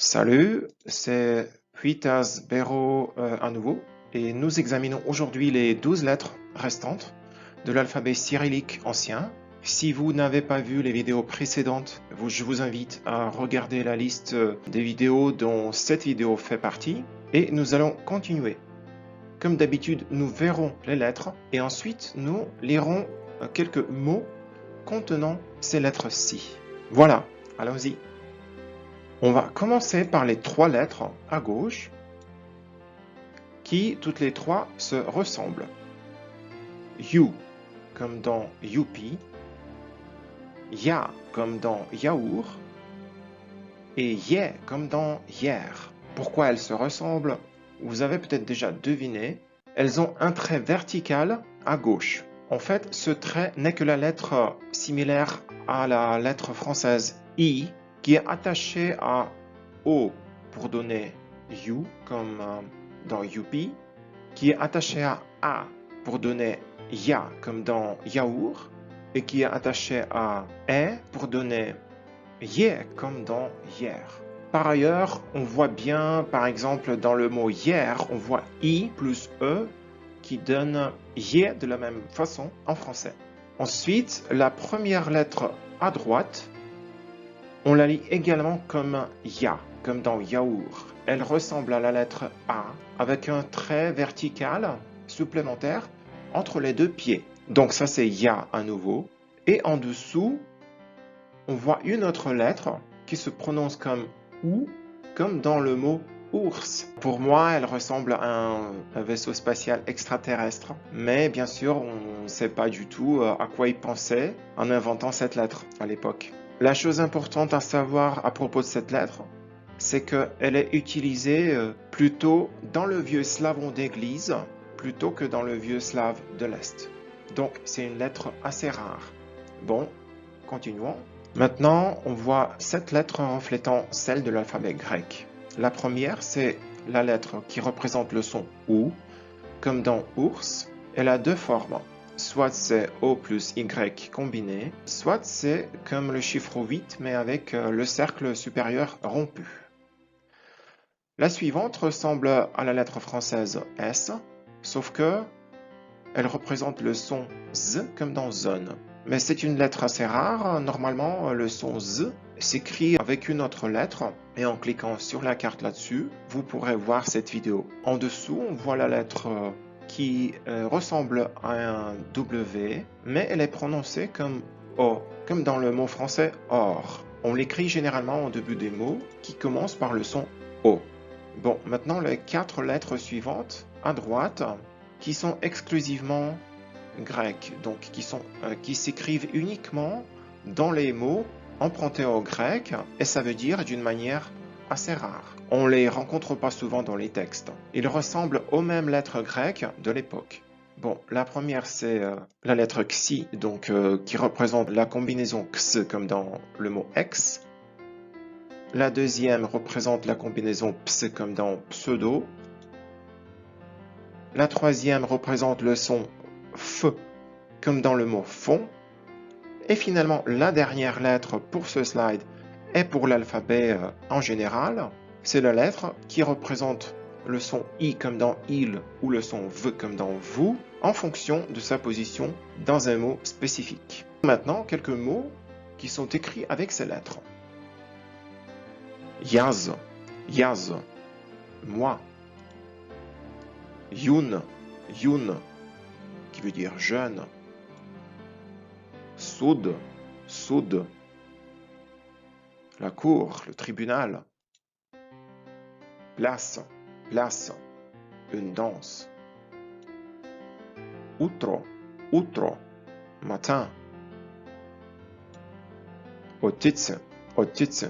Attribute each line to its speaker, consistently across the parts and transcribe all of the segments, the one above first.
Speaker 1: Salut, c'est Huitas Bero à nouveau et nous examinons aujourd'hui les 12 lettres restantes de l'alphabet cyrillique ancien. Si vous n'avez pas vu les vidéos précédentes, je vous invite à regarder la liste des vidéos dont cette vidéo fait partie et nous allons continuer. Comme d'habitude, nous verrons les lettres et ensuite nous lirons quelques mots contenant ces lettres-ci. Voilà, allons-y. On va commencer par les 3 lettres à gauche qui, toutes les 3, se ressemblent. You, comme dans youpi, Ya, comme dans yaourt, et Ye, comme dans hier. Pourquoi elles se ressemblent? Vous avez peut-être déjà deviné, elles ont un trait vertical à gauche. En fait, ce trait n'est que la lettre similaire à la lettre française I, qui est attachée à O pour donner you, comme dans youpi, qui est attaché à A pour donner ya, comme dans yaourt, et qui est attaché à E pour donner ye, comme dans hier. Par ailleurs, on voit bien, par exemple, dans le mot hier, on voit I plus E qui donne ye de la même façon en français. Ensuite, la première lettre à droite, on la lit également comme ya, comme dans yaourt. Elle ressemble à la lettre A avec un trait vertical supplémentaire entre les deux pieds. Donc ça c'est ya à nouveau. Et en dessous, on voit une autre lettre qui se prononce comme ou, comme dans le mot ours. Pour moi, elle ressemble à un vaisseau spatial extraterrestre. Mais bien sûr, on ne sait pas du tout à quoi il pensait en inventant cette lettre à l'époque. La chose importante à savoir à propos de cette lettre, c'est qu'elle est utilisée plutôt dans le vieux slavon d'église plutôt que dans le vieux slave de l'Est. Donc c'est une lettre assez rare. Bon, continuons. Maintenant, on voit 7 lettres reflétant celle de l'alphabet grec. La première, c'est la lettre qui représente le son OU, comme dans ours. Elle a 2 formes. Soit c'est O plus Y combiné, soit c'est comme le chiffre 8, mais avec le cercle supérieur rompu. La suivante ressemble à la lettre française S, sauf que elle représente le son Z comme dans zone. Mais c'est une lettre assez rare. Normalement, le son Z s'écrit avec une autre lettre. Et en cliquant sur la carte là-dessus, vous pourrez voir cette vidéo. En dessous, on voit la lettre qui ressemble à un W, mais elle est prononcée comme O, comme dans le mot français or. On l'écrit généralement au début des mots qui commencent par le son O. Bon, maintenant les 4 lettres suivantes, à droite, qui sont exclusivement grecques, donc qui s'écrivent uniquement dans les mots empruntés au grec, et ça veut dire d'une manière assez rare. On ne les rencontre pas souvent dans les textes. Ils ressemblent aux mêmes lettres grecques de l'époque. Bon, la première c'est la lettre xi, donc qui représente la combinaison x comme dans le mot ex. La deuxième représente la combinaison ps comme dans pseudo. La troisième représente le son f comme dans le mot fond. Et finalement, la dernière lettre pour ce slide et pour l'alphabet en général, c'est la lettre qui représente le son i comme dans il ou le son v comme dans vous en fonction de sa position dans un mot spécifique. Maintenant, quelques mots qui sont écrits avec ces lettres. Yaz, yaz, moi. Yun, yun, qui veut dire jeune. Soud, soud, la cour, le tribunal. Place, place, une danse. Outro, outro, matin. Otitz, otitz,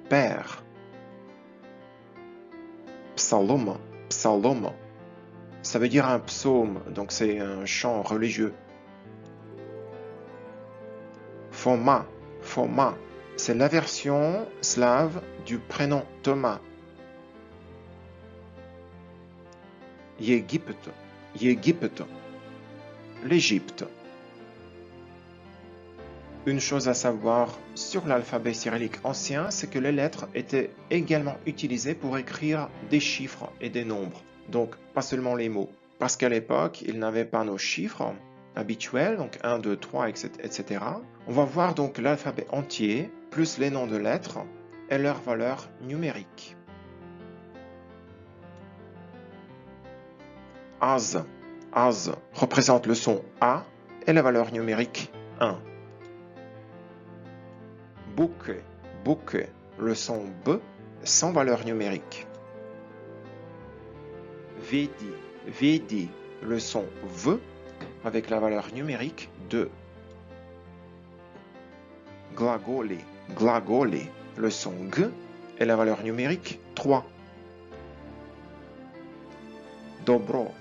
Speaker 1: père. Psalom, psalom, ça veut dire un psaume, donc c'est un chant religieux. Foma, Foma, c'est la version slave du prénom Thomas. Yégypte, Yégypte, l'Égypte. Une chose à savoir sur l'alphabet cyrillique ancien, c'est que les lettres étaient également utilisées pour écrire des chiffres et des nombres, donc pas seulement les mots. Parce qu'à l'époque, ils n'avaient pas nos chiffres habituels, donc 1, 2, 3, etc. On va voir donc l'alphabet entier, plus les noms de lettres et leurs valeurs numériques. Az représente le son A et la valeur numérique 1. Bouk, le son B sans valeur numérique. Vedi, le son V avec la valeur numérique 2. Glagole, le son G et la valeur numérique 3. Dobro,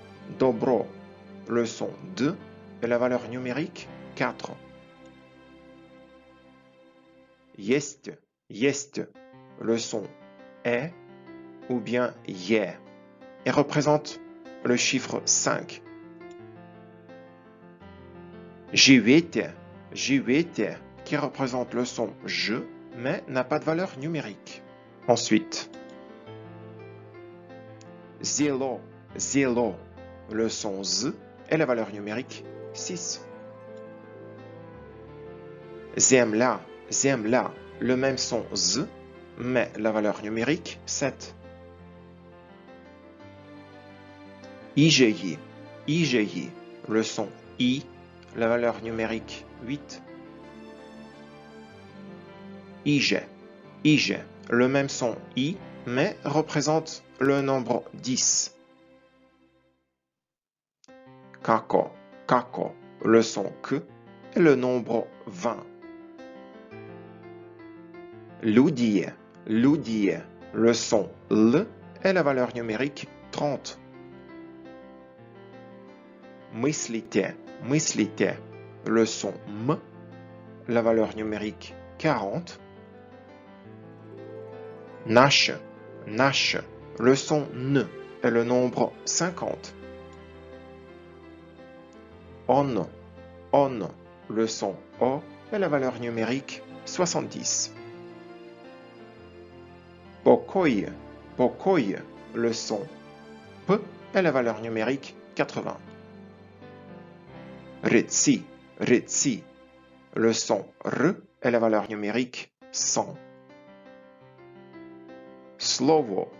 Speaker 1: le son D et la valeur numérique 4. Jest, le son E ou bien Ye et représente le chiffre 5. Jivete, qui représente le son je mais n'a pas de valeur numérique. Ensuite, Zelo, le son Z et la valeur numérique 6. Zemla, le même son Z, mais la valeur numérique 7. Igeyi, le son I, la valeur numérique 8. Ige, le même son I, mais représente le nombre 10. Kako, le son K et le nombre 20. Ludie, le son L et la valeur numérique 30. Mislite, le son M, la valeur numérique 40. Nash, le son N et le nombre 50. On, le son O et la valeur numérique 70. Bokoi, le son P et la valeur numérique 80. Ritsi, le son R et la valeur numérique 100. Slovo,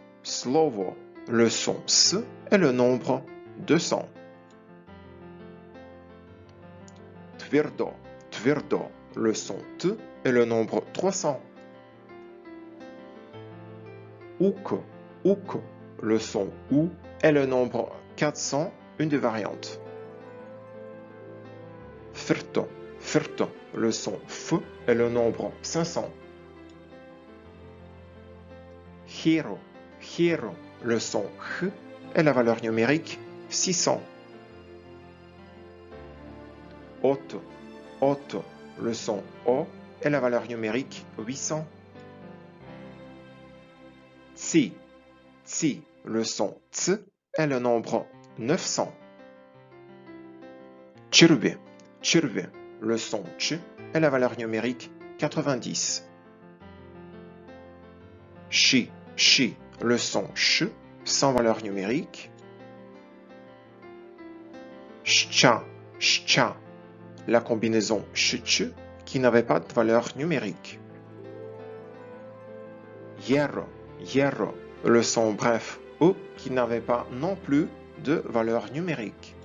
Speaker 1: le son S et le nombre 200. Tvirdo, le son T et le nombre 300. Uk, le son OU et le nombre 400, une des variantes. Firto, le son F et le nombre 500. Hiro, le son H et la valeur numérique 600. Oto, le son O et la valeur numérique 800. Tsi, le son Ts et le nombre 900. Chirve, le son Ch et la valeur numérique 90. Chi, le son Ch sans valeur numérique. Shcha, la combinaison Ch qui n'avait pas de valeur numérique. Hierro, le son bref O qui n'avait pas non plus de valeur numérique.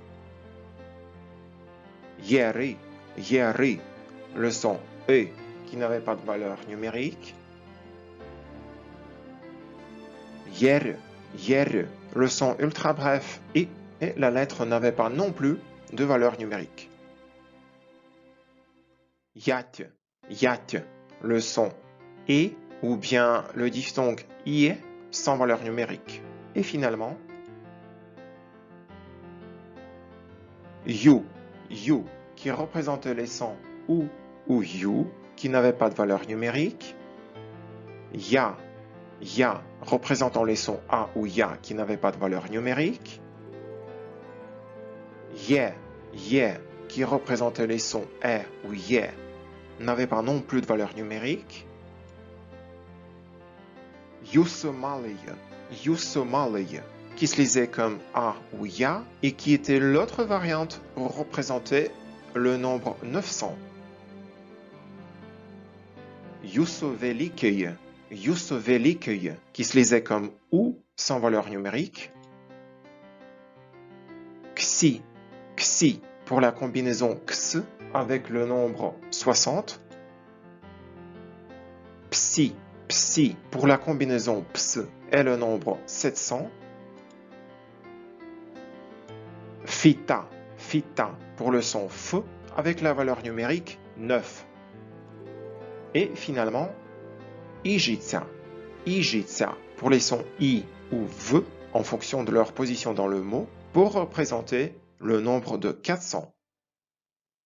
Speaker 1: Yeri, le son E qui n'avait pas de valeur numérique. Yer, le son ultra bref I et la lettre n'avait pas non plus de valeur numérique. Yat, le son E ou bien le diphtongue IE sans valeur numérique. Et finalement, You, qui représentait les sons OU ou YOU qui n'avaient pas de valeur numérique. Ya, représentant les sons A ou YA qui n'avaient pas de valeur numérique. Ye, qui représentait les sons E ou YE n'avait pas non plus de valeur numérique. Yusomaleye, Yusomaleye, qui se lisait comme A ou Ya et qui était l'autre variante pour représenter le nombre 900. Yusovelikeye, Yusovelikeye, qui se lisait comme ou sans valeur numérique. Xi, Xi, pour la combinaison X avec le nombre 60. Psi, Psi, pour la combinaison Ps et le nombre 700. Fita, Fita, pour le son F avec la valeur numérique 9. Et finalement, Ijitsa, Ijitsa, pour les sons I ou V en fonction de leur position dans le mot, pour représenter le nombre de 400.